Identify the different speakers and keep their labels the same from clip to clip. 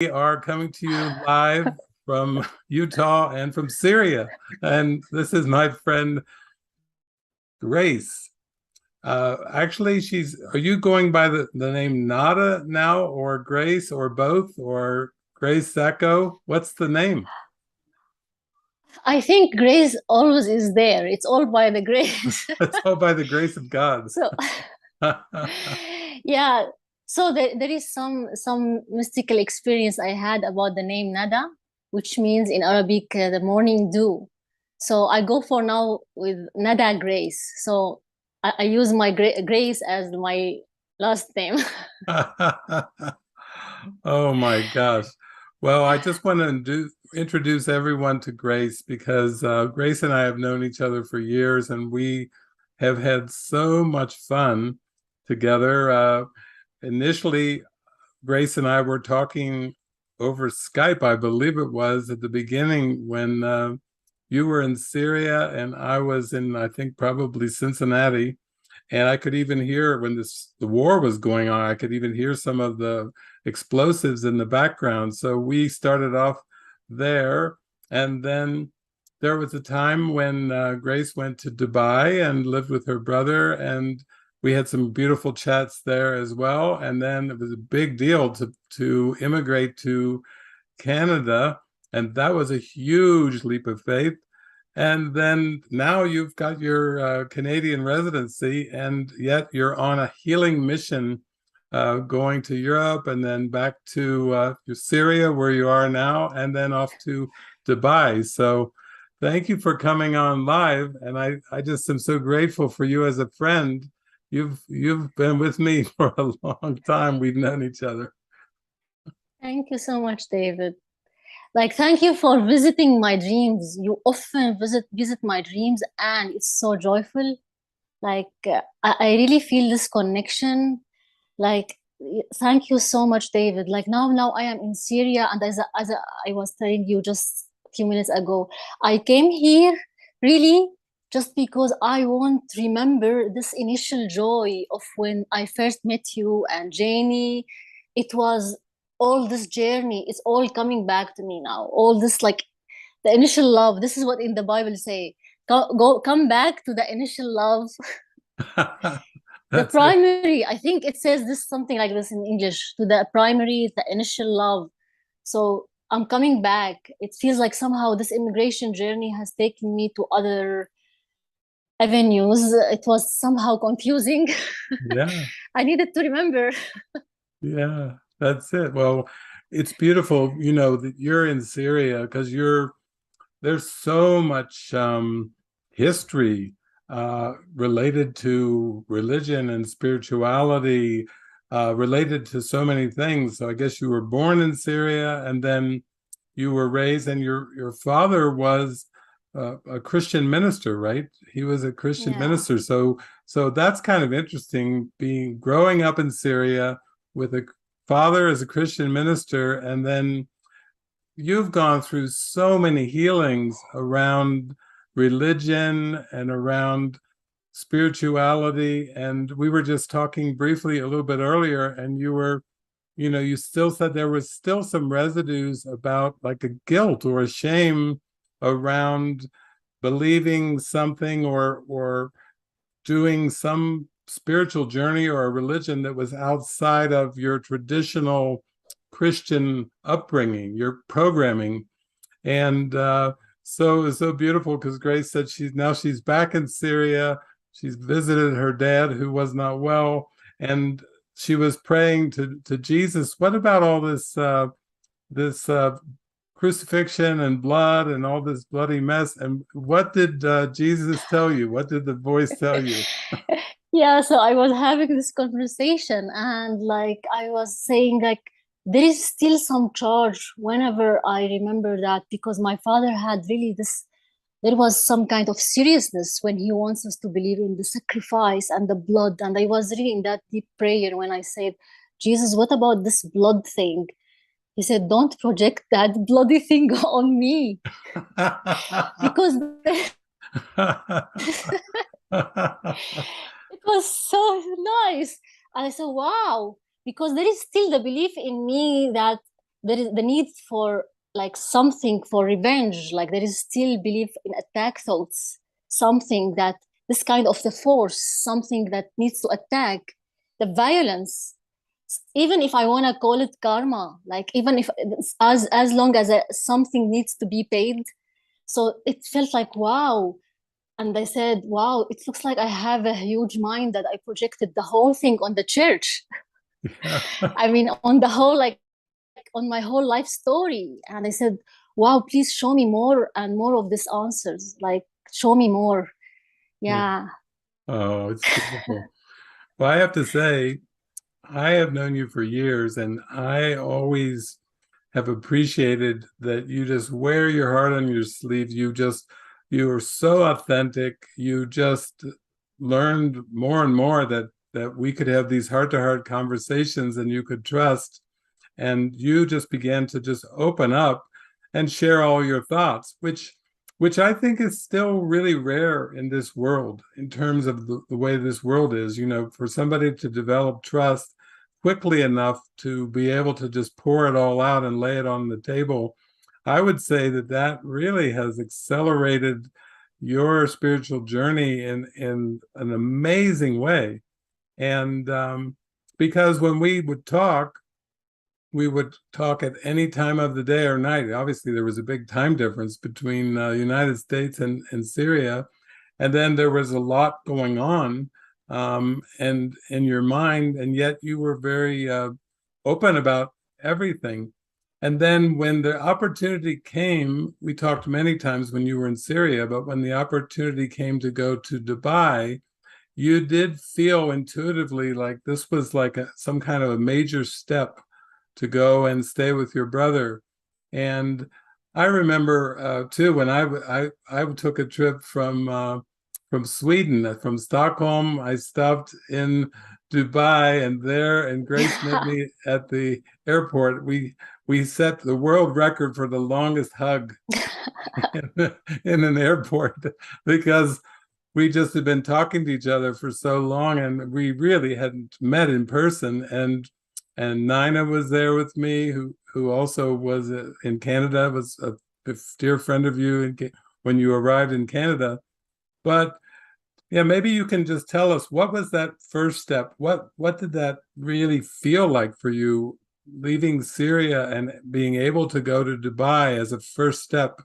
Speaker 1: We are coming to you live from Utah and from Syria. And this is my friend Grace. Actually, are you going by the name Nada now, or Grace, or both, or Grace Sacco? What's the name?
Speaker 2: I think grace always is there. It's all by the grace.
Speaker 1: It's all by the grace of God.
Speaker 2: So, yeah. So there is some mystical experience I had about the name Nada, which means in Arabic the morning dew. So I go for now with Nada Grace. So I use my Grace as my last name.
Speaker 1: Oh my gosh. Well, I just want to introduce everyone to Grace because Grace and I have known each other for years and we have had so much fun together. Initially, Grace and I were talking over Skype, I believe it was, at the beginning when you were in Syria and I was in, I think, probably Cincinnati. And I could even hear when the war was going on, I could even hear some of the explosives in the background. So we started off there. And then there was a time when Grace went to Dubai and lived with her brother. And we had some beautiful chats there as well. And then it was a big deal to immigrate to Canada. And that was a huge leap of faith. And then now you've got your Canadian residency, and yet you're on a healing mission going to Europe and then back to Syria, where you are now, and then off to Dubai. So thank you for coming on live. And I just am so grateful for you as a friend. You've been with me for a long time. We've known each other.
Speaker 2: Thank you so much, David. Like, thank you for visiting my dreams. You often visit my dreams, and it's so joyful. Like, I really feel this connection. Like, thank you so much, David. Like now I am in Syria, and I was telling you just a few minutes ago, I came here really just because I want to remember this initial joy of when I first met you and Janie. It was all this journey. It's all coming back to me now. All this, like, the initial love. This is what in the Bible say. Come back to the initial love. The
Speaker 1: That's it.
Speaker 2: primary, I think it says this something like this in English, to the primary, the initial love. So I'm coming back. It feels like somehow this immigration journey has taken me to other avenues. It was somehow confusing.
Speaker 1: Yeah.
Speaker 2: I needed to remember.
Speaker 1: Yeah, that's it. Well, it's beautiful, that you're in Syria because there's so much history related to religion and spirituality, related to so many things. So I guess you were born in Syria and then you were raised, and your father was a Christian minister, right? He was a Christian
Speaker 2: Yeah.
Speaker 1: minister. So that's kind of interesting, growing up in Syria with a father as a Christian minister, and then you've gone through so many healings around religion and around spirituality. And we were just talking briefly a little bit earlier, and you still said there was still some residues about like a guilt or a shame around believing something or doing some spiritual journey or a religion that was outside of your traditional Christian upbringing, your programming. And so it was so beautiful because Grace said she's back in Syria. She's visited her dad who was not well, and she was praying to Jesus. What about all this crucifixion and blood and all this bloody mess? And what did Jesus tell you? What did the voice tell you?
Speaker 2: Yeah, so I was having this conversation, and like I was saying, like, there is still some charge whenever I remember that, because my father had really this, there was some kind of seriousness when he wants us to believe in the sacrifice and the blood. And I was really in that deep prayer when I said, Jesus, what about this blood thing? He said, don't project that bloody thing on me, because it was so nice. And I said, wow, because there is still the belief in me that there is the need for like something for revenge, like there is still belief in attack thoughts, something that this kind of the force, something that needs to attack, the violence, even if I want to call it karma, like even if as long as something needs to be paid. So it felt like wow. And I said, wow, it looks like I have a huge mind that I projected the whole thing on the church.
Speaker 1: Yeah.
Speaker 2: I mean, on the whole, like on my whole life story. And I said, wow, please show me more and more of these answers. Like, show me more.
Speaker 1: Yeah.
Speaker 2: Yeah.
Speaker 1: Oh, it's beautiful. Well, I have to say, I have known you for years, and I always have appreciated that you just wear your heart on your sleeve. You are so authentic. You just learned more and more that we could have these heart-to-heart conversations and you could trust. And you just began to just open up and share all your thoughts, which I think is still really rare in this world in terms of the way this world is. You know, for somebody to develop trust quickly enough to be able to just pour it all out and lay it on the table, I would say that that really has accelerated your spiritual journey in an amazing way. And because when we would talk at any time of the day or night. Obviously, there was a big time difference between the United States and Syria. And then there was a lot going on and in your mind, and yet you were very open about everything. And then when the opportunity came, we talked many times when you were in Syria, but when the opportunity came to go to Dubai, you did feel intuitively like this was like some kind of a major step to go and stay with your brother. And I remember too when I took a trip from Sweden, from Stockholm. I stopped in Dubai, and there, and Grace met me at the airport. We set the world record for the longest hug in an airport because we just had been talking to each other for so long, and we really hadn't met in person. And Nina was there with me, who also was in Canada, was a dear friend of you when you arrived in Canada. But yeah, maybe you can just tell us, what was that first step? What did that really feel like for you, leaving Syria and being able to go to Dubai as a first step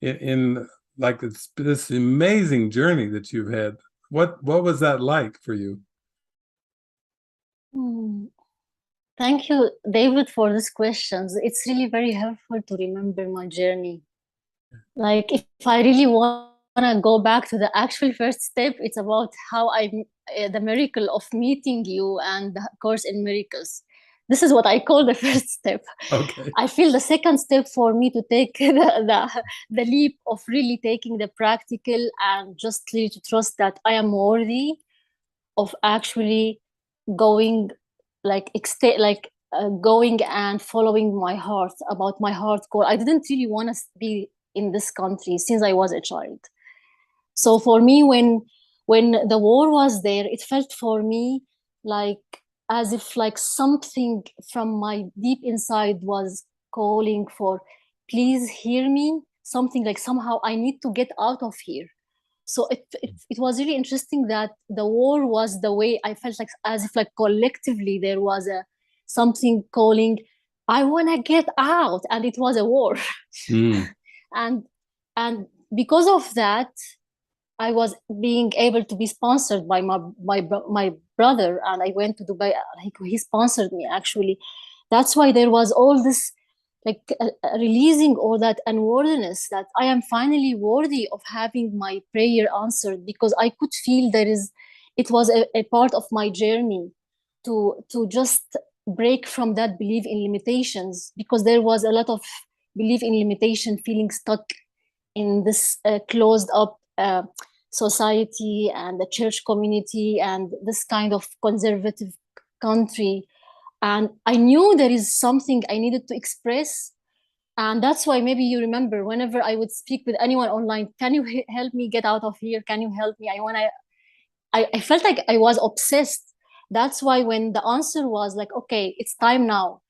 Speaker 1: in like this amazing journey that you've had? What was that like for you?
Speaker 2: Hmm. Thank you, David, for these questions. It's really very helpful to remember my journey. Like, if I really want to go back to the actual first step, it's about how the miracle of meeting you and the Course in Miracles. This is what I call the first step.
Speaker 1: Okay.
Speaker 2: I feel the second step for me to take the leap of really taking the practical and just really to trust that I am worthy of actually going going and following my heart, about my heart core. I didn't really want to be in this country since I was a child. So for me, when the war was there, it felt for me like as if like something from my deep inside was calling for, please hear me. Something like somehow I need to get out of here. So it was really interesting that the war was the way I felt, like as if like collectively there was a something calling, I want to get out, and it was a war.
Speaker 1: Mm.
Speaker 2: and and because of that, I was being able to be sponsored by my brother, and I went to Dubai. Like he sponsored me actually. That's why there was all this like releasing all that unworthiness, that I am finally worthy of having my prayer answered, because I could feel it was a part of my journey to just break from that belief in limitations, because there was a lot of belief in limitation, feeling stuck in this closed up society and the church community and this kind of conservative country. And I knew there is something I needed to express. And that's why maybe you remember whenever I would speak with anyone online, can you help me get out of here? Can you help me? I felt like I was obsessed. That's why when the answer was like, okay, it's time now,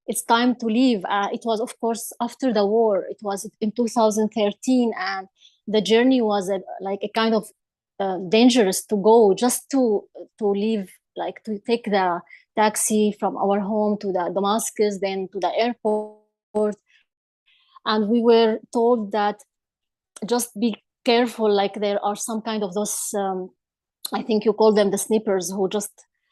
Speaker 2: it's time to leave. It was, of course, after the war. It was in 2013, and the journey was like a kind of dangerous to go, just to leave, like to take the taxi from our home to the Damascus, then to the airport. And we were told that just be careful, like there are some kind of those, I think you call them the snipers, who just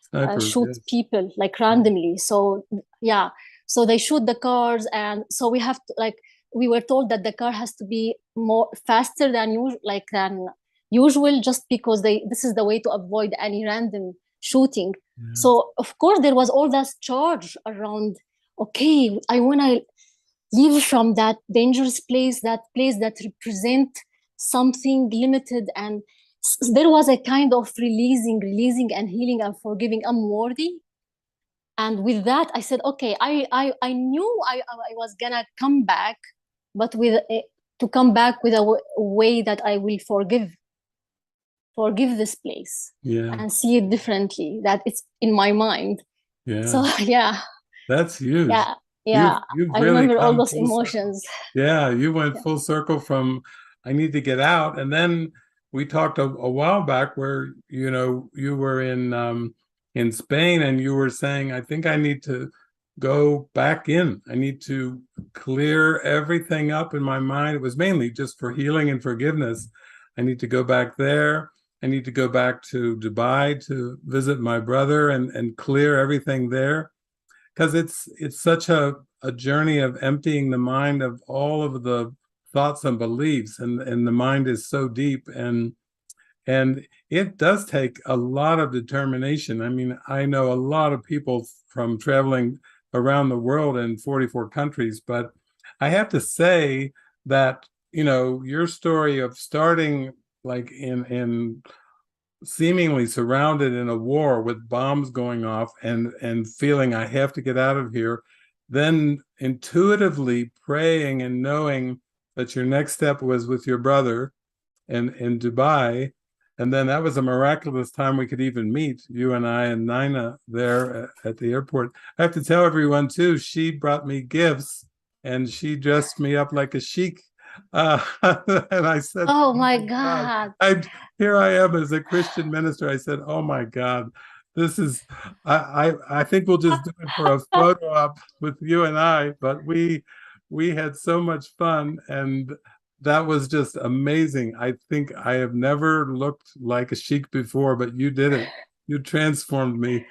Speaker 1: Snipers,
Speaker 2: shoot
Speaker 1: yes.
Speaker 2: people like randomly. So yeah, so they shoot the cars, and so we have to, like, we were told that the car has to be more faster than usual, like than usual, just because this is the way to avoid any random shooting.
Speaker 1: Yeah.
Speaker 2: So of course there was all that charge around. Okay, I want to leave from that dangerous place, that place that represent something limited. And there was a kind of releasing and healing and forgiving. I'm worthy. And with that, I said, okay, I knew I was gonna come back, but to come back with a way that I will forgive this place,
Speaker 1: Yeah.
Speaker 2: and see it differently, that it's in my mind.
Speaker 1: Yeah.
Speaker 2: So yeah.
Speaker 1: That's huge.
Speaker 2: Yeah.
Speaker 1: You've
Speaker 2: I
Speaker 1: really
Speaker 2: remember all
Speaker 1: come
Speaker 2: those
Speaker 1: full circle.
Speaker 2: emotions.
Speaker 1: Yeah, you went
Speaker 2: Yeah.
Speaker 1: full circle from I need to get out. And then we talked a while back where, you were in Spain and you were saying, I think I need to go back in. I need to clear everything up in my mind. It was mainly just for healing and forgiveness. I need to go back there. I need to go back to Dubai to visit my brother and clear everything there. Because it's such a journey of emptying the mind of all of the thoughts and beliefs, and the mind is so deep, and it does take a lot of determination. I mean, I know a lot of people from traveling around the world in 44 countries, but I have to say that, your story of starting like in seemingly surrounded in a war with bombs going off and feeling I have to get out of here, then intuitively praying and knowing that your next step was with your brother in Dubai. And then that was a miraculous time we could even meet, you and I and Nina there at the airport. I have to tell everyone too, she brought me gifts and she dressed me up like a sheik. And I said,
Speaker 2: Oh
Speaker 1: oh
Speaker 2: my
Speaker 1: my God,
Speaker 2: God.
Speaker 1: here I am as a Christian minister. I said, oh my God, this is, I think we'll just do it for a photo op with you and I, but we had so much fun, and that was just amazing. I think I have never looked like a sheik before, but you did it. You transformed me.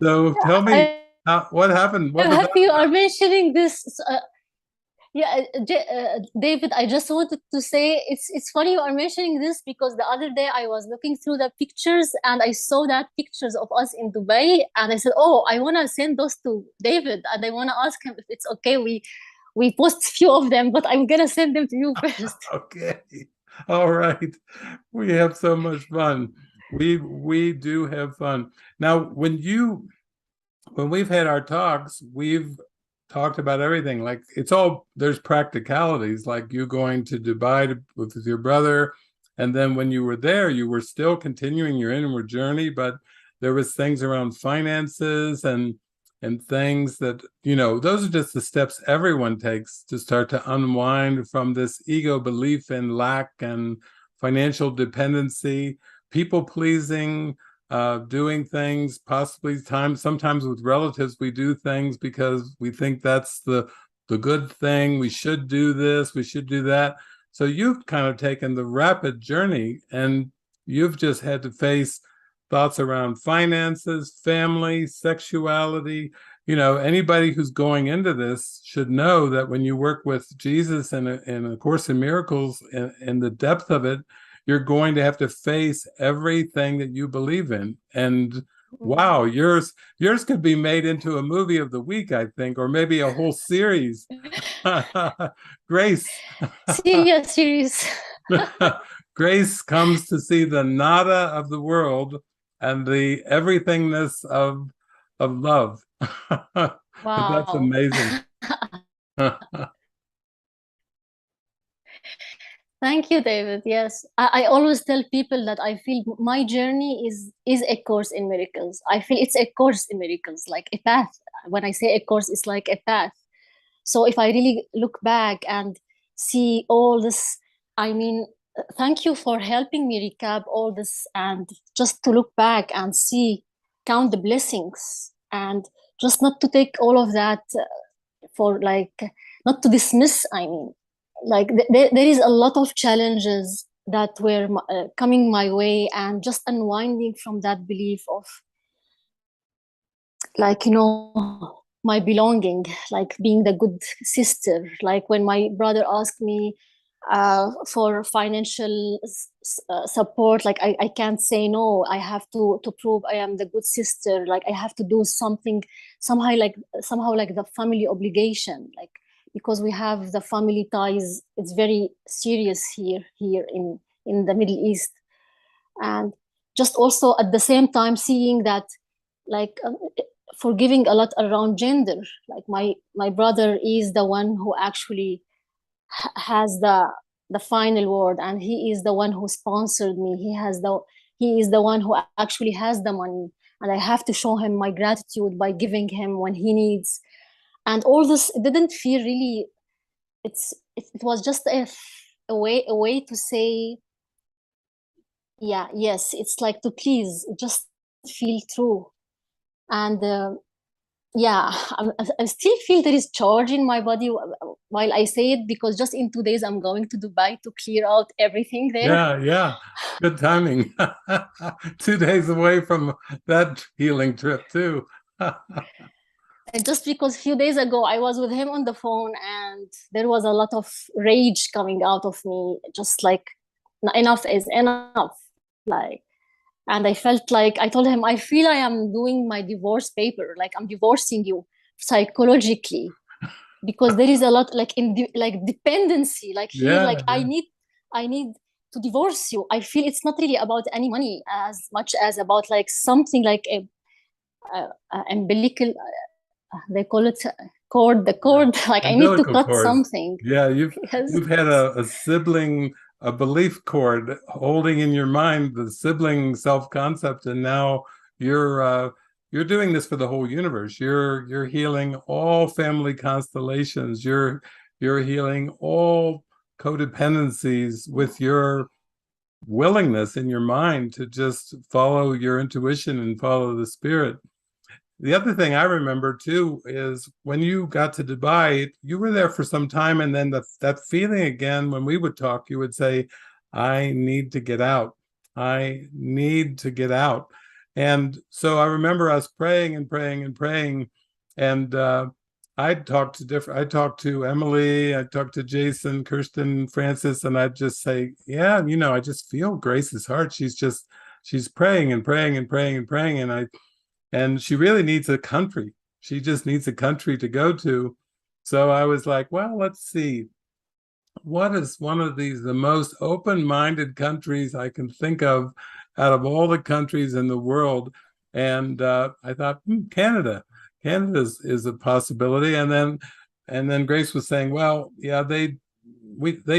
Speaker 1: So tell me,
Speaker 2: I,
Speaker 1: what happened? What
Speaker 2: I'm
Speaker 1: was that
Speaker 2: happy you are
Speaker 1: about?
Speaker 2: mentioning this. Yeah, David, I just wanted to say it's funny you are mentioning this, because the other day I was looking through the pictures and I saw that pictures of us in Dubai, and I said, oh, I want to send those to David, and I want to ask him if it's okay. We post few of them, but I'm gonna send them to you first.
Speaker 1: Okay. All right. We have so much fun. We do have fun. Now, when we've had our talks, we've talked about everything. Like there's practicalities, like you going to Dubai with your brother, and then when you were there, you were still continuing your inward journey, but there was things around finances and things that, those are just the steps everyone takes to start to unwind from this ego belief in lack and financial dependency, people pleasing, doing things, possibly sometimes with relatives, we do things because we think that's the good thing. We should do this, we should do that. So you've kind of taken the rapid journey, and you've just had to face thoughts around finances, family, sexuality. Anybody who's going into this should know that when you work with Jesus and A Course in Miracles, in the depth of it, you're going to have to face everything that you believe in. And wow, yours could be made into a movie of the week, I think, or maybe a whole series. Grace.
Speaker 2: Serious.
Speaker 1: Grace comes to see the nada of the world and the everythingness of love. That's
Speaker 2: Wow.
Speaker 1: amazing.
Speaker 2: Thank you, David. Yes, I always tell people that I feel my journey is a course in miracles. I feel it's a course in miracles, like a path. When I say a course, it's like a path. So if I really look back and see all this, I mean, thank you for helping me recap all this and just to look back and see, count the blessings and just not to take all of that for like, not to dismiss, I mean, like there is a lot of challenges that were coming my way and just unwinding from that belief of like, my belonging, like being the good sister. Like when my brother asked me for financial support, like I can't say no. I have to prove I am the good sister. Like I have to do something somehow like the family obligation, like because we have the family ties. It's very serious here in the Middle East, and just also at the same time seeing that like forgiving a lot around gender. Like my brother is the one who actually has the final word, and he is the one who sponsored me. He is the one who actually has the money, and I have to show him my gratitude by giving him when he needs. And all this, it didn't feel really. It was just a way to say, yeah, yes. It's like to please, just feel true. And yeah, I still feel there is charge in my body while I say it, because just in 2 days I'm going to Dubai to clear out everything there.
Speaker 1: Yeah. Good timing. 2 days away from that healing trip too.
Speaker 2: And just because a few days ago I was with him on the phone and there was a lot of rage coming out of me, just like enough is enough. Like, and I felt like I told him, I feel I am doing my divorce paper, like I'm divorcing you psychologically, because there is a lot like like dependency, like here, like
Speaker 1: Yeah.
Speaker 2: I need to divorce you. I feel it's not really about any money as much as about like something like a umbilical, they call it cord, the cord. Like I need to
Speaker 1: Umbilical
Speaker 2: cut
Speaker 1: cords.
Speaker 2: something.
Speaker 1: Yeah,
Speaker 2: Yes.
Speaker 1: you've had a sibling, a belief cord holding in your mind the sibling self-concept, and now you're doing this for the whole universe. You're healing all family constellations. You're healing all codependencies with your willingness in your mind to just follow your intuition and follow the spirit. The other thing I remember too is when you got to Dubai, you were there for some time, and then that feeling again, when we would talk, you would say, I need to get out. I need to get out. And so I remember us praying and praying and praying. And I talked to Emily, I talked to Jason, Kirsten, Francis, and I'd just say, yeah, I just feel Grace's heart. She's praying and praying and praying and praying. And she really needs a country. She just needs a country to go to. So I was like, well, let's see. What is one of the most open-minded countries I can think of out of all the countries in the world? And I thought, Canada. Canada is a possibility. And then Grace was saying, well, yeah, they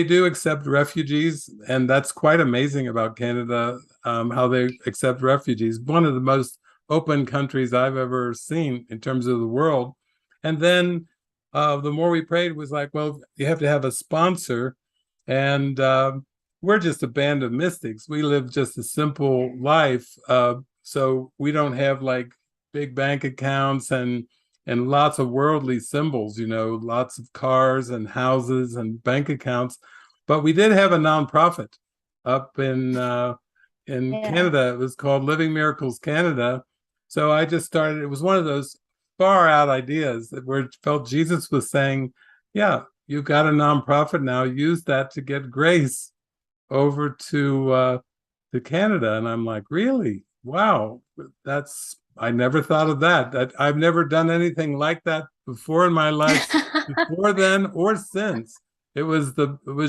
Speaker 1: do accept refugees, and that's quite amazing about Canada, how they accept refugees. One of the most open countries I've ever seen in terms of the world. And then the more we prayed was like, well, you have to have a sponsor. And we're just a band of mystics. We live just a simple life. So we don't have like big bank accounts and lots of worldly symbols, lots of cars and houses and bank accounts. But we did have a nonprofit up in
Speaker 2: Yeah.
Speaker 1: Canada. It was called Living Miracles Canada. So I just started. It was one of those far out ideas where it felt Jesus was saying, yeah, you've got a nonprofit now, use that to get Grace over to Canada. And I'm like, really? Wow, I never thought of that. I've never done anything like that before in my life, before then or since. It was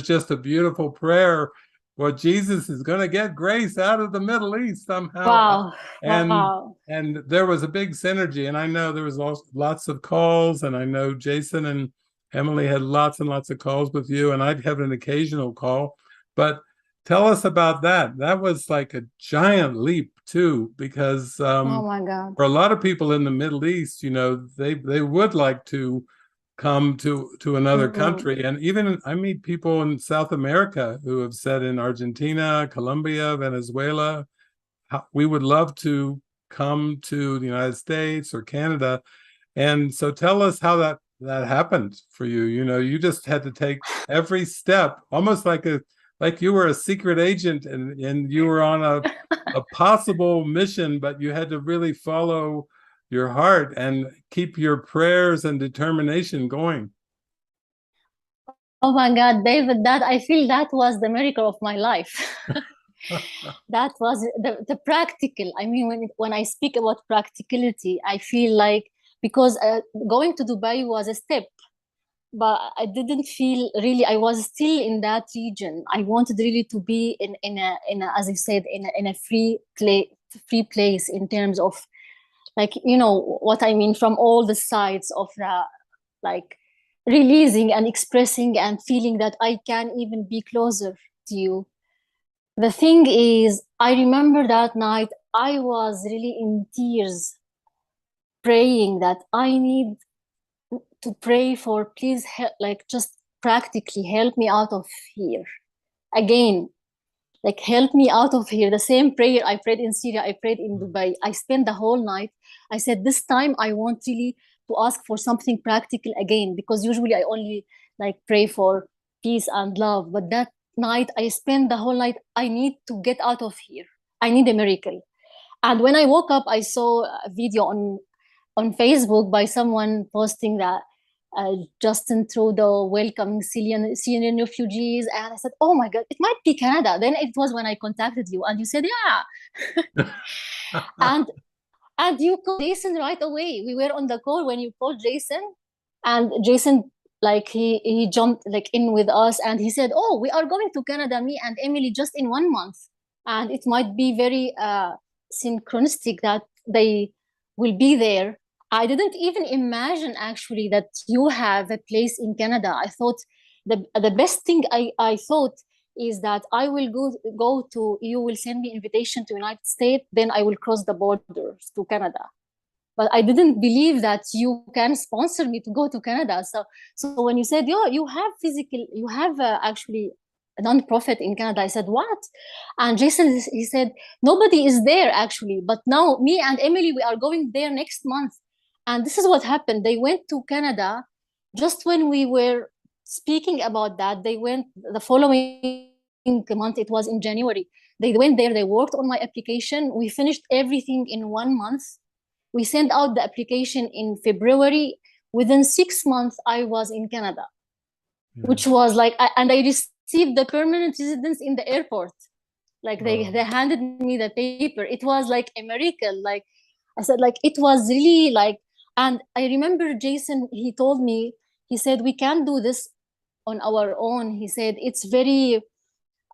Speaker 1: just a beautiful prayer. Well, Jesus is going to get Grace out of the Middle East somehow.
Speaker 2: Wow.
Speaker 1: And
Speaker 2: Wow.
Speaker 1: and there was a big synergy. And I know there was lots of calls, and I know Jason and Emily had lots and lots of calls with you, and I'd have an occasional call. But tell us about that. That was like a giant leap too, because
Speaker 2: Oh my God.
Speaker 1: for a lot of people in the Middle East, they would like to come to another
Speaker 2: Mm.
Speaker 1: country. And even I meet people in South America who have said in Argentina, Colombia, Venezuela, we would love to come to the United States or Canada. And so tell us how that happened for you. You just had to take every step, almost like you were a secret agent and you were on a possible mission, but you had to really follow your heart and keep your prayers and determination going.
Speaker 2: Oh my God, David, that I feel that was the miracle of my life. That was the practical. I mean, when I speak about practicality, I feel like because going to Dubai was a step, but I didn't feel really. I was still in that region. I wanted really to be in a as I said in a free place in terms of like what I mean from all the sides of the like releasing and expressing and feeling that I can even be closer to you. The thing is, I remember that night I was really in tears praying that I need to pray for please help, like just practically help me out of here. Again, like help me out of here. The same prayer I prayed in Syria, I prayed in Dubai. I spent the whole night. I said, this time I want really to ask for something practical again, because usually I only like pray for peace and love. But that night I spent the whole night, I need to get out of here. I need a miracle. And when I woke up, I saw a video on Facebook by someone posting that Justin Trudeau welcoming Syrian refugees. And I said, oh my God, it might be Canada. Then it was when I contacted you and you said, yeah. and and you called Jason right away. We were on the call when you called Jason, and Jason like he jumped like in with us and he said, oh, we are going to Canada, me and Emily, just in 1 month. And it might be very synchronistic that they will be there. I didn't even imagine actually that you have a place in Canada. I thought the best thing I thought is that I will go to, you will send me invitation to United States, then I will cross the borders to Canada. But I didn't believe that you can sponsor me to go to Canada. So when you said, yo, you have actually a non-profit in Canada, I said, what? And Jason, he said, nobody is there actually, but now me and Emily, we are going there next month. And this is what happened. They went to Canada just when we were speaking about that. They went the following month, it was in January. They went there, they worked on my application. We finished everything in 1 month. We sent out the application in February. Within 6 months, I was in Canada, which was like, and I received the permanent residence in the airport. Like they handed me the paper. It was like a miracle. Like I said, like it was really like, and I remember Jason, he told me, he said, we can't do this on our own. He said, it's very,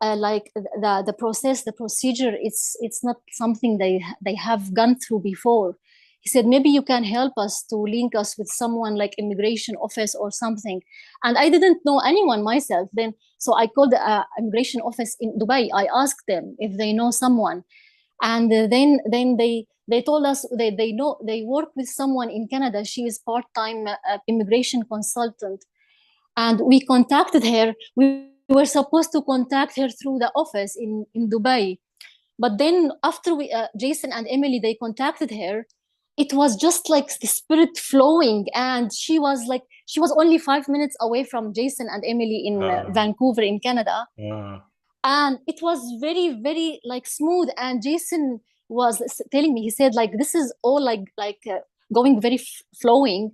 Speaker 2: like the process, the procedure, it's not something they have gone through before. He said, maybe you can help us to link us with someone like immigration office or something. And I didn't know anyone myself then. So I called the immigration office in Dubai. I asked them if they know someone. And then they told us they know, they work with someone in Canada. She is part-time immigration consultant. And we contacted her. We were supposed to contact her through the office in Dubai. But then after Jason and Emily, they contacted her, it was just like the spirit flowing. And she was only 5 minutes away from Jason and Emily in Vancouver in Canada. And it was very, very like smooth. And Jason was telling me, he said like, this is all like going very flowing.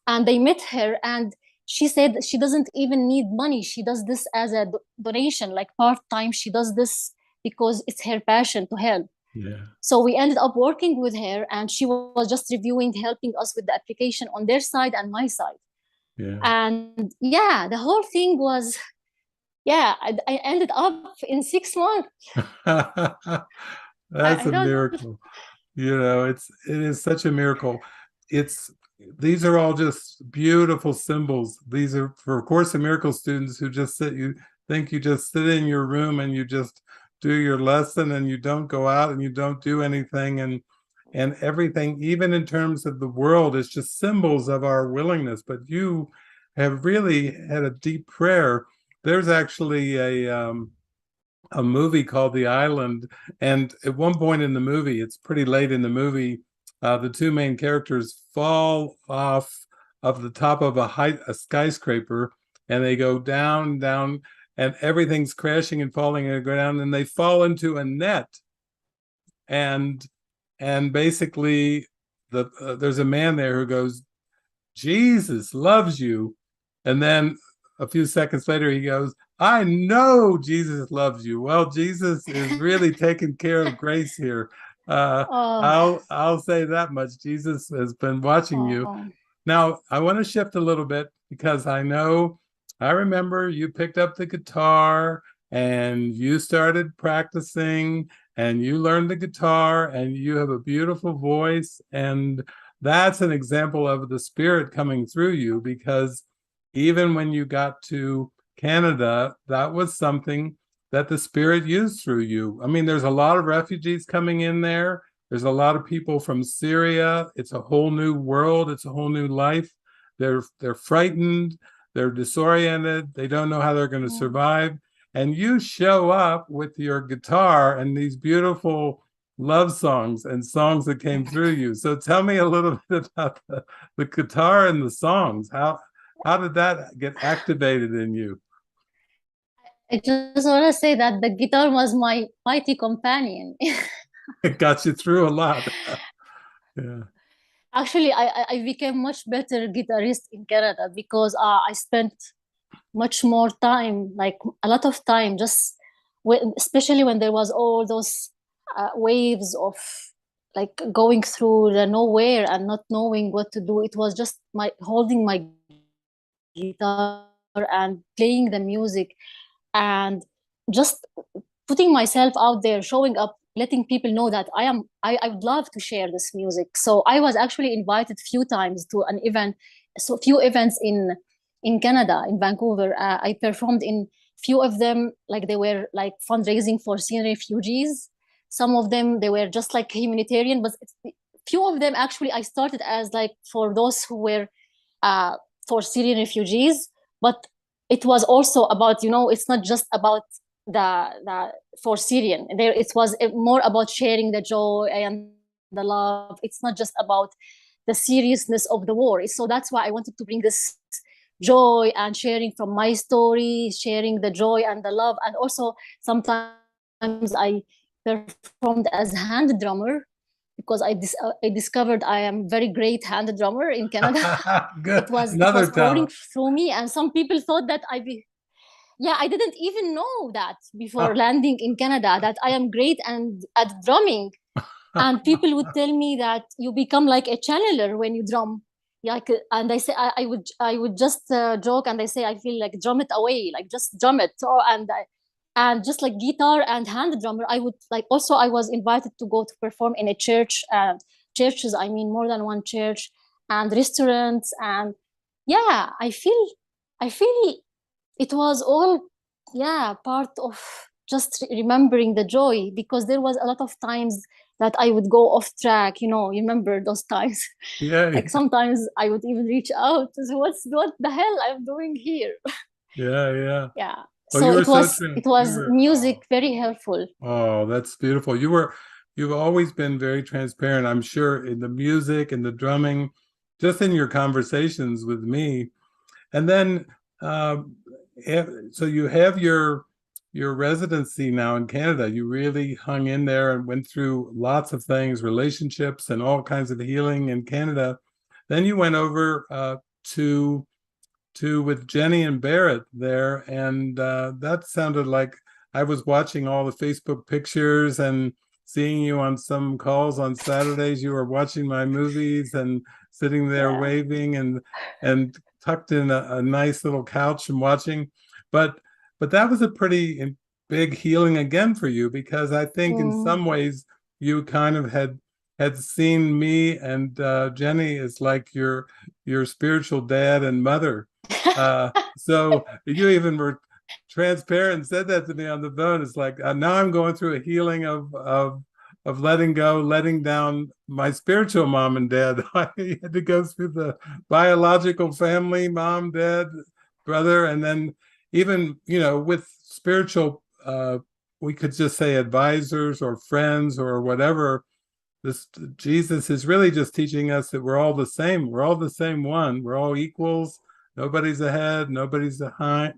Speaker 2: And they met her and she said she doesn't even need money. She does this as a donation, like part-time. She does this because it's her passion to help.
Speaker 1: Yeah.
Speaker 2: So we ended up working with her and she was just reviewing, helping us with the application on their side and my side.
Speaker 1: Yeah.
Speaker 2: And yeah, the whole thing was, yeah, I ended up in 6 months.
Speaker 1: That's a miracle. It is such a miracle. These are all just beautiful symbols. These are for Course in Miracles students who just think you just sit in your room and you just do your lesson and you don't go out and you don't do anything, and everything, even in terms of the world, is just symbols of our willingness. But you have really had a deep prayer. There's actually a movie called The Island, and at one point in the movie, it's pretty late in the movie, the two main characters fall off of the top of a skyscraper, and they go down, and everything's crashing and falling, and they go down, and they fall into a net, and basically there's a man there who goes, Jesus loves you. And then a few seconds later, he goes, I know Jesus loves you. Well, Jesus is really taking care of Grace here.
Speaker 2: Oh,
Speaker 1: I'll say that much. Jesus has been watching you.
Speaker 2: oh.
Speaker 1: Now, I want to shift a little bit because I remember you picked up the guitar and you started practicing and you learned the guitar and you have a beautiful voice. And that's an example of the Spirit coming through you, because even when you got to Canada, that was something that the Spirit used through you. I mean, there's a lot of refugees coming in there. There's a lot of people from Syria. It's a whole new world. It's a whole new life. They're frightened. They're disoriented. They don't know how they're going to survive. And you show up with your guitar and these beautiful love songs and songs that came through you. So tell me a little bit about the guitar and the songs. How did that get activated in you?
Speaker 2: I just want to say that the guitar was my mighty companion.
Speaker 1: It got you through a lot. Yeah.
Speaker 2: Actually, I became much better guitarist in Canada because I spent much more time, like a lot of time, just especially when there was all those waves of like going through the nowhere and not knowing what to do. It was just my holding my guitar and playing the music and just putting myself out there, showing up, letting people know that I would love to share this music. So I was actually invited a few times to an event, so few events in Canada, in Vancouver. I performed in few of them, like they were like fundraising for Syrian refugees. Some of them, they were just like humanitarian, but few of them actually I started as like for those who were for Syrian refugees, but it was also about, it's not just about the for Syrian. There, it was more about sharing the joy and the love. It's not just about the seriousness of the war. So that's why I wanted to bring this joy and sharing from my story, sharing the joy and the love. And also sometimes I performed as hand drummer because I discovered I am very great hand drummer in Canada.
Speaker 1: Good.
Speaker 2: It was
Speaker 1: Another
Speaker 2: pouring
Speaker 1: talent.
Speaker 2: through me, and some people thought that yeah, I didn't even know that before landing in Canada that I am great and at drumming. And people would tell me that you become like a channeler when you drum. Like, and I say I would just joke and I say I feel like drum it away, like just drum it. And just like guitar and hand drummer, I would like. Also, I was invited to go to perform in a church, churches. I mean, more than one church and restaurants, and yeah, I feel it was all, yeah, part of just remembering the joy, because there was a lot of times that I would go off track, you remember those times.
Speaker 1: Yeah,
Speaker 2: Like sometimes I would even reach out to say, what the hell I'm doing here?
Speaker 1: yeah.
Speaker 2: Yeah.
Speaker 1: Well,
Speaker 2: So
Speaker 1: you were
Speaker 2: it
Speaker 1: so
Speaker 2: was
Speaker 1: true.
Speaker 2: it was music very helpful.
Speaker 1: Oh, that's beautiful. You've always been very transparent, I'm sure, in the music and the drumming, just in your conversations with me. And then, um, so you have your residency now in Canada. You really hung in there and went through lots of things, relationships and all kinds of healing in Canada. Then you went over to with Jenny and Barrett there, and that sounded like I was watching all the Facebook pictures and seeing you on some calls on Saturdays. You were watching my movies and sitting there
Speaker 2: Yeah.
Speaker 1: waving and tucked in a nice little couch and watching. But that was a pretty big healing again for you, because I think in
Speaker 2: Mm.
Speaker 1: some ways you kind of had seen me and Jenny as like your spiritual dad and mother. So you even were transparent and said that to me on the phone. It's like now I'm going through a healing of letting go, letting down my spiritual mom and dad. I had to go through the biological family, mom, dad, brother, and then even, with spiritual, we could just say advisors or friends or whatever. This Jesus is really just teaching us that we're all the same. We're all the same one. We're all equals. Nobody's ahead. Nobody's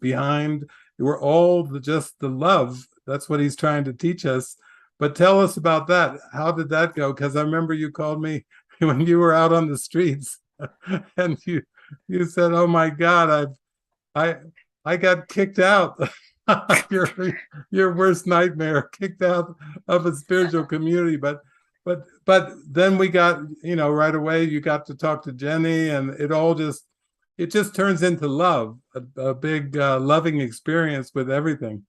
Speaker 1: behind. We're all just the love. That's what he's trying to teach us. But tell us about that. How did that go? Because I remember you called me when you were out on the streets, and you said, "Oh my God, I got kicked out." your your worst nightmare, kicked out of a spiritual community. But then we got, right away you got to talk to Jenny, and it just turns into love, a big loving experience with everything.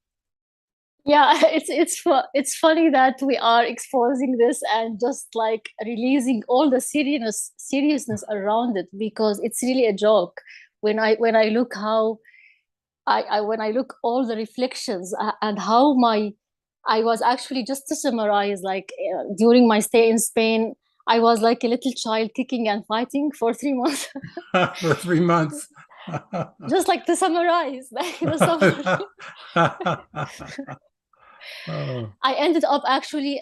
Speaker 2: Yeah, it's funny that we are exposing this and just like releasing all the seriousness around it, because it's really a joke when I look how I when I look all the reflections and how I was actually, just to summarize, like during my stay in Spain, I was like a little child kicking and fighting for 3 months.
Speaker 1: For 3 months.
Speaker 2: Just like to summarize, like the summary.
Speaker 1: Oh.
Speaker 2: I ended up actually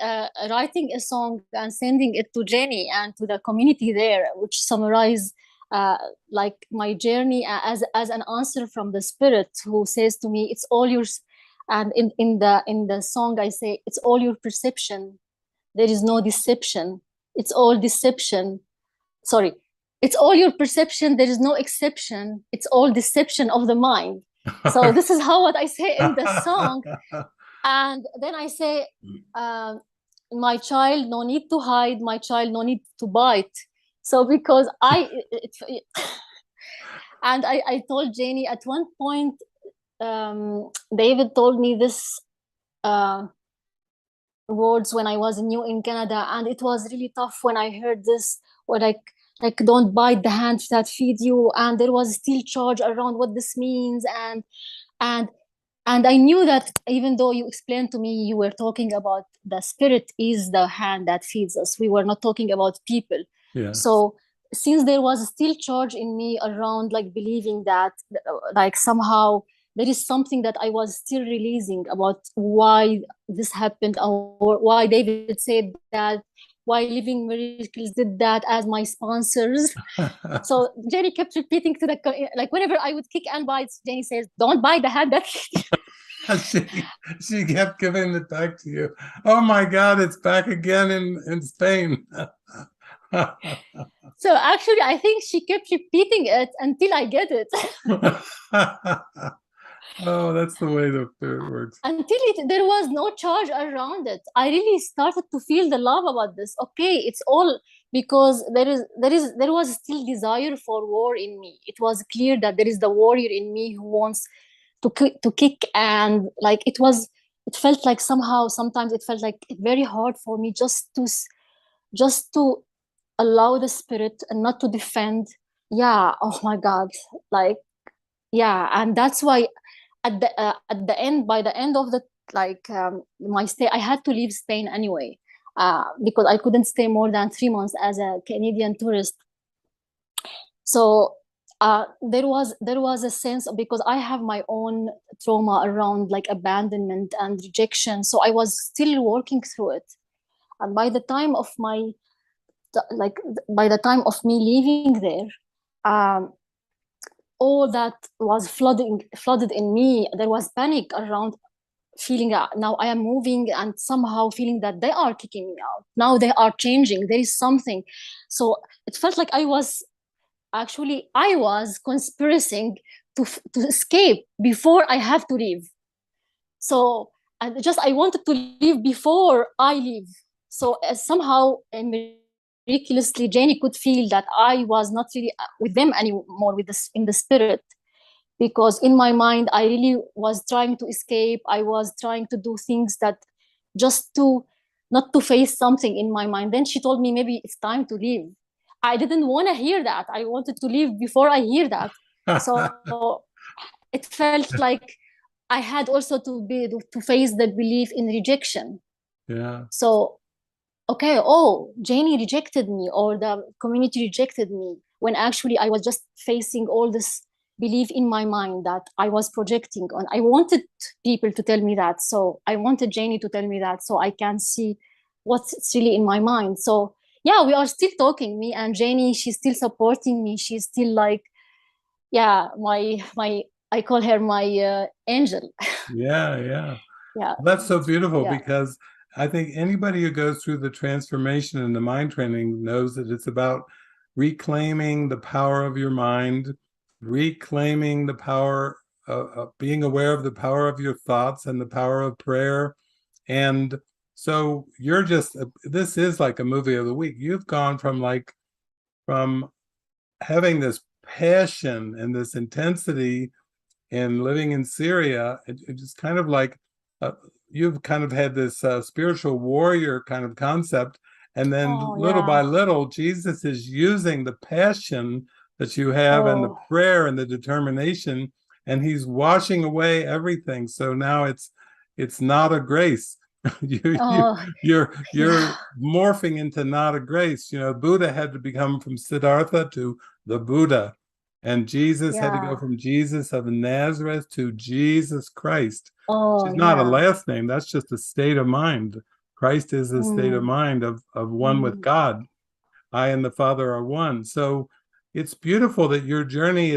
Speaker 2: writing a song and sending it to Jenny and to the community there, which summarize like my journey as an answer from the Spirit, who says to me, "It's all yours." And in the song, I say, "It's all your perception. There is no deception. It's all deception. Sorry, it's all your perception. There is no exception. It's all deception of the mind." So this is what I say in the song. And then I say, "My child, no need to hide. My child, no need to bite." So because and I told Janie at one point, David told me this words when I was new in Canada, and it was really tough when I heard this, or like don't bite the hand that feed you, and there was still charge around what this means, and I knew that even though you explained to me you were talking about the Spirit is the hand that feeds us, we were not talking about people.
Speaker 1: Yeah.
Speaker 2: So since there was still charge in me around like believing that like somehow there is something that I was still releasing about why this happened, or why David said that, why Living Miracles did that as my sponsors. So Jenny kept repeating to like whenever I would kick and bite, Jenny says, "Don't bite the hand that."
Speaker 1: she kept giving it back to you. Oh my God, it's back again in Spain.
Speaker 2: So actually, I think she kept repeating it until I get it.
Speaker 1: Oh, that's the way the Spirit works.
Speaker 2: Until there was no charge around it, I really started to feel the love about this. Okay, it's all because there was still desire for war in me. It was clear that there is the warrior in me who wants to kick, and like it felt like sometimes it felt like very hard for me just to allow the Spirit and not to defend. Yeah, oh my God, like yeah. And that's why at the end, by the end of the my stay, I had to leave Spain anyway, because I couldn't stay more than 3 months as a Canadian tourist. So there was a sense, because I have my own trauma around like abandonment and rejection, so I was still working through it. And by the time of me leaving there, all that was flooded in me. There was panic around feeling now I am moving, and somehow feeling that they are kicking me out. Now they are changing. There is something. So it felt like I was conspiring to escape before I have to leave. So I wanted to leave before I leave. So somehow, miraculously, Janie could feel that I was not really with them anymore, in the Spirit, because in my mind I really was trying to escape. I was trying to do things that just to not to face something in my mind. Then she told me maybe it's time to leave. I didn't want to hear that. I wanted to leave before I hear that. So it felt like I had also to face the belief in rejection.
Speaker 1: Yeah.
Speaker 2: So, okay, oh, Janie rejected me, or the community rejected me, when actually I was just facing all this belief in my mind that I was projecting on. I wanted people to tell me that. So I wanted Janie to tell me that, so I can see what's really in my mind. So yeah, we are still talking, me and Janie. She's still supporting me. She's still like, yeah, my I call her my angel.
Speaker 1: Yeah, yeah.
Speaker 2: Yeah,
Speaker 1: That's so beautiful
Speaker 2: yeah.
Speaker 1: because I think anybody who goes through the transformation and the mind training knows that it's about reclaiming the power of your mind, reclaiming the power of being aware of the power of your thoughts and the power of prayer. And so you're just, this is like a movie of the week. You've gone from having this passion and this intensity in living in Syria. It's kind of like uh, you've kind of had this spiritual warrior kind of concept, and then
Speaker 2: Oh
Speaker 1: little by
Speaker 2: yeah.
Speaker 1: little, Jesus is using the passion that you have and the
Speaker 2: Oh
Speaker 1: prayer and the determination, and he's washing away everything. So now it's not a grace.
Speaker 2: oh
Speaker 1: You're
Speaker 2: yeah.
Speaker 1: morphing into not a grace. You know, Buddha had to become from Siddhartha to the Buddha. And Jesus had to go
Speaker 2: Yeah.
Speaker 1: from Jesus of Nazareth to Jesus Christ, which
Speaker 2: Oh
Speaker 1: is not a
Speaker 2: yeah.
Speaker 1: last name. That's just a state of mind. Christ is a state of
Speaker 2: Mm,
Speaker 1: mind of one with
Speaker 2: mm,
Speaker 1: God. I and the Father are one. So it's beautiful that your journey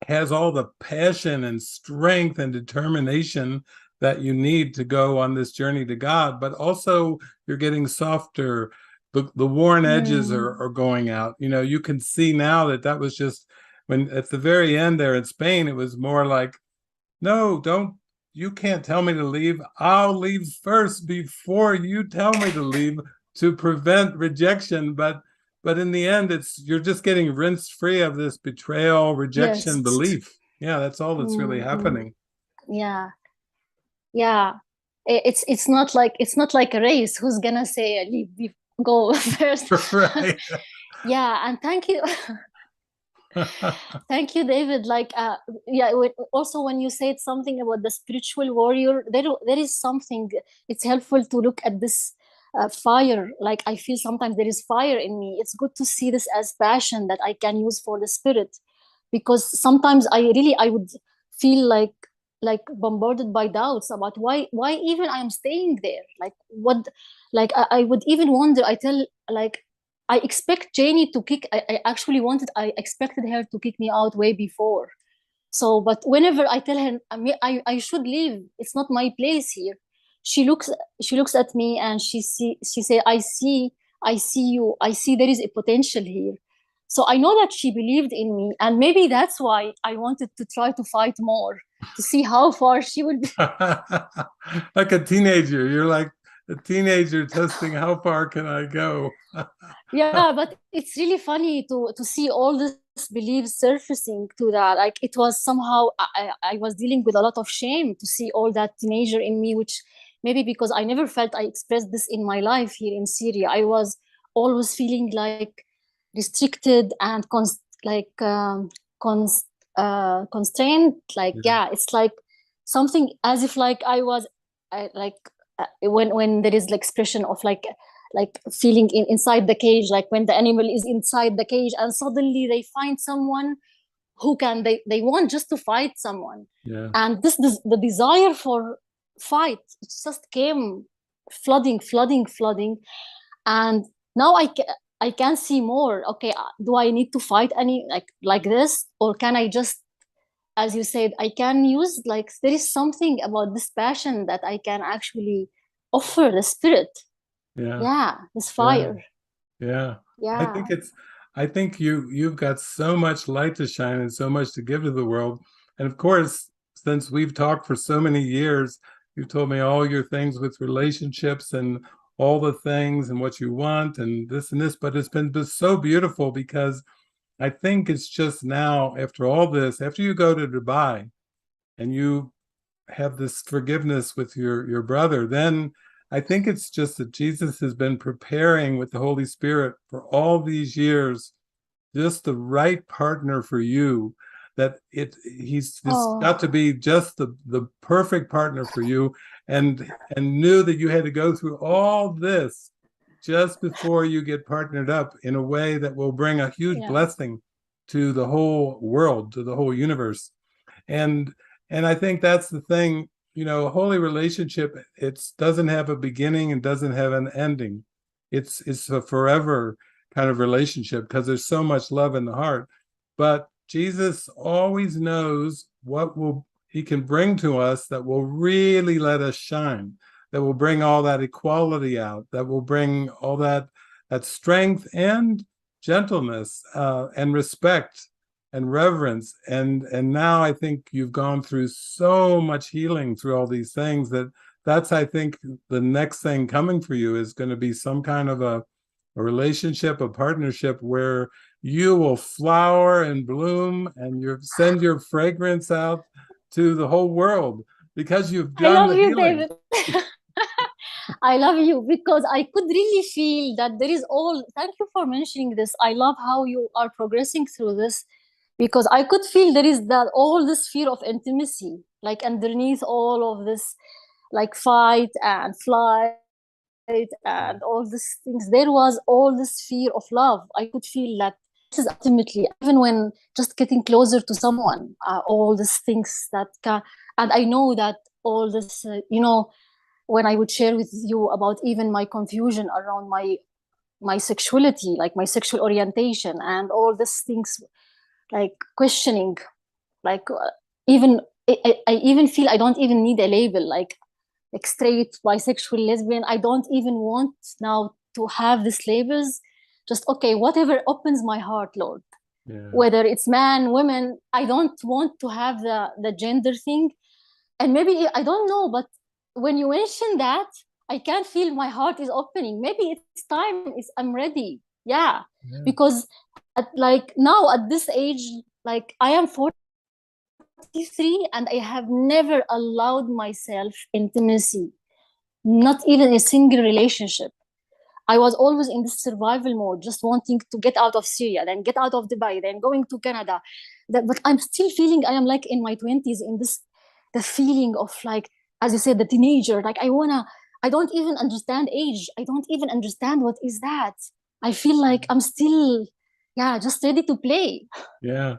Speaker 1: has all the passion and strength and determination that you need to go on this journey to God, but also you're getting softer. The worn edges
Speaker 2: mm.
Speaker 1: are going out. You know, you can see now that that was just when at the very end there in Spain, it was more like, no, don't, you can't tell me to leave. I'll leave first before you tell me to leave to prevent rejection. But in the end, it's you're just getting rinsed free of this betrayal, rejection,
Speaker 2: Yes.
Speaker 1: belief. Yeah, that's all that's really
Speaker 2: Mm-hmm.
Speaker 1: happening.
Speaker 2: Yeah. Yeah. It's not like a race. Who's gonna say go first?
Speaker 1: Right.
Speaker 2: Yeah, and thank you. Thank you, David. Like, yeah. Also, when you said something about the spiritual warrior, there is something. It's helpful to look at this fire. Like, I feel sometimes there is fire in me. It's good to see this as passion that I can use for the spirit, because sometimes I would feel like bombarded by doubts about why even I am staying there. Like what? Like I would even wonder. I tell like I expect Janie to kick. I expected her to kick me out way before. So, but whenever I tell her, I should leave. It's not my place here. She looks, she looks at me and she say, I see you. I see there is a potential here. So I know that she believed in me, and maybe that's why I wanted to try to fight more to see how far she would be.
Speaker 1: Like a teenager. You're like a teenager testing how far can I go?
Speaker 2: Yeah, but it's really funny to see all this beliefs surfacing to that. Like it was somehow I was dealing with a lot of shame to see all that teenager in me, which maybe because I never felt I expressed this in my life here in Syria. I was always feeling like restricted and constrained. Like
Speaker 1: Yeah.
Speaker 2: yeah, it's like something as if like I was like when there is the expression of like feeling inside the cage, like when the animal is inside the cage and suddenly they find someone who can they want just to fight someone,
Speaker 1: Yeah.
Speaker 2: and this the desire for fight, it just came flooding, and now I can see more. Okay, do I need to fight any like this, or can I just, as you said, I can use, like there is something about this passion that I can actually offer the spirit.
Speaker 1: Yeah.
Speaker 2: Yeah, this
Speaker 1: Yeah.
Speaker 2: fire.
Speaker 1: Yeah. I
Speaker 2: Yeah.
Speaker 1: think it's I think you've got so much light to shine and so much to give to the world. And of course, since we've talked for so many years, you've told me all your things with relationships and all the things and what you want and this, but it's been just so beautiful because I think it's just now after all this, after you go to Dubai and you have this forgiveness with your brother, then I think it's just that Jesus has been preparing with the Holy Spirit for all these years, just the right partner for you that he's
Speaker 2: Oh,
Speaker 1: got to be just the perfect partner for you, and knew that you had to go through all this just before you get partnered up in a way that will bring a huge
Speaker 2: yeah.
Speaker 1: blessing to the whole world, to the whole universe. And I think that's the thing, a holy relationship, it doesn't have a beginning and doesn't have an ending. It's a forever kind of relationship because there's so much love in the heart. But Jesus always knows what will he can bring to us that will really let us shine, that will bring all that equality out, that will bring all that strength and gentleness and respect and reverence. And now I think you've gone through so much healing through all these things that's I think the next thing coming for you is going to be some kind of a relationship, a partnership where you will flower and bloom and you send your fragrance out to the whole world because you've
Speaker 2: I
Speaker 1: done
Speaker 2: love
Speaker 1: the
Speaker 2: you,
Speaker 1: healing.
Speaker 2: David. I love you because I could really feel that there is all. Thank you for mentioning this. I love how you are progressing through this because I could feel there is that all this fear of intimacy, like underneath all of this, like fight and flight and all these things. There was all this fear of love. I could feel that this is ultimately, even when just getting closer to someone, all these things that can, and I know that all this, when I would share with you about even my confusion around my sexuality, like my sexual orientation and all these things, like questioning, like even I even feel I don't even need a label, like straight, bisexual, lesbian. I don't even want now to have these labels. Just okay, whatever opens my heart, Lord.
Speaker 1: Yeah.
Speaker 2: Whether it's man, women, I don't want to have the gender thing. And maybe I don't know, but when you mention that, I can feel my heart is opening. Maybe it's time. I'm ready. Yeah,
Speaker 1: Yeah.
Speaker 2: because like now at this age, like I am 43, and I have never allowed myself intimacy, not even a single relationship. I was always in this survival mode, just wanting to get out of Syria, then get out of Dubai, then going to Canada. But I'm still feeling I am like in my 20s in this, the feeling of like, as you said, the teenager. Like I don't even understand age. I don't even understand what is that. I feel like I'm still, yeah, just ready to play.
Speaker 1: Yeah.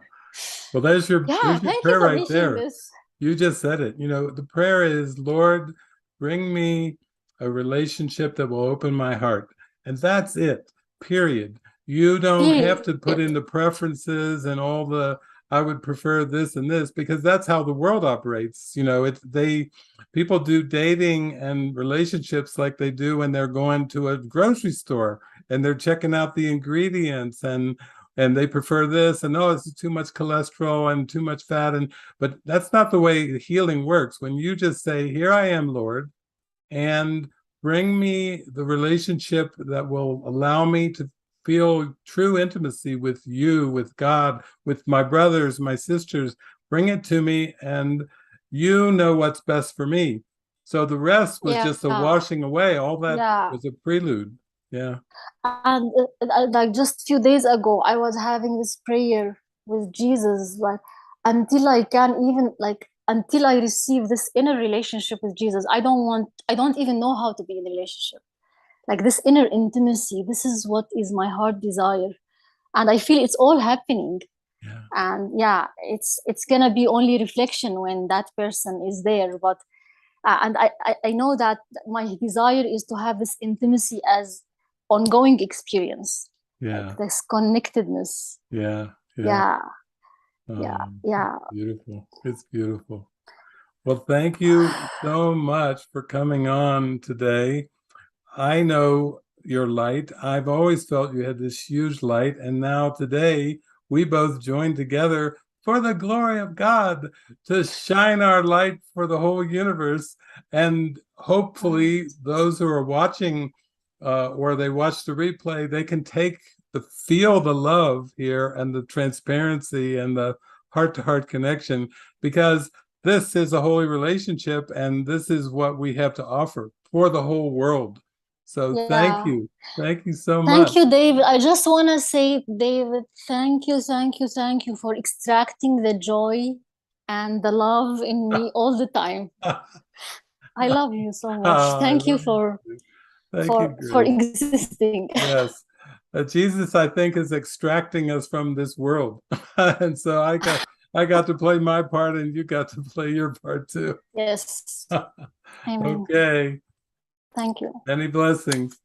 Speaker 1: Well, there's
Speaker 2: Yeah,
Speaker 1: your
Speaker 2: thank you
Speaker 1: prayer
Speaker 2: for
Speaker 1: right
Speaker 2: mentioning
Speaker 1: there.
Speaker 2: this.
Speaker 1: You just said it. The prayer is, Lord, bring me a relationship that will open my heart. And that's it, period. You don't have
Speaker 2: Period.
Speaker 1: to put in the preferences and all I would prefer this and this, because that's how the world operates. People do dating and relationships like they do when they're going to a grocery store and they're checking out the ingredients and they prefer this, and oh, it's too much cholesterol and too much fat, but that's not the way healing works. When you just say, here I am, Lord, and bring me the relationship that will allow me to feel true intimacy with you, with God, with my brothers, my sisters, bring it to me, and you know what's best for me. So the rest was
Speaker 2: Yeah,
Speaker 1: just a washing away. All that
Speaker 2: yeah.
Speaker 1: was a prelude. Yeah.
Speaker 2: And like just a few days ago, I was having this prayer with Jesus, like until I can even like until I receive this inner relationship with Jesus, I don't even know how to be in a relationship. Like this inner intimacy, this is what is my heart desire, and I feel it's all happening.
Speaker 1: Yeah.
Speaker 2: And yeah, it's gonna be only reflection when that person is there, but and I know that my desire is to have this intimacy as ongoing experience, like
Speaker 1: Yeah.
Speaker 2: this connectedness.
Speaker 1: Yeah. Yeah.
Speaker 2: Yeah, yeah, yeah.
Speaker 1: Beautiful. It's beautiful. Well, thank you so much for coming on today. I know your light. I've always felt you had this huge light. And now today, we both joined together for the glory of God to shine our light for the whole universe. And hopefully, those who are watching or they watch the replay, they can feel the love here and the transparency and the heart-to-heart connection, because this is a holy relationship and this is what we have to offer for the whole world. So thank
Speaker 2: Yeah.
Speaker 1: you. Thank you so
Speaker 2: Thank
Speaker 1: much.
Speaker 2: you, David. I just want to say, David, thank you, thank you, thank you for extracting the joy and the love in me all the time. I love you so much.
Speaker 1: I
Speaker 2: Thank you
Speaker 1: love you
Speaker 2: for
Speaker 1: too. Thank you,
Speaker 2: for
Speaker 1: Grace.
Speaker 2: existing.
Speaker 1: Yes. Jesus, I think, is extracting us from this world. And so I got to play my part and you got to play your part too.
Speaker 2: Yes. Amen.
Speaker 1: Okay.
Speaker 2: Thank you.
Speaker 1: Many blessings.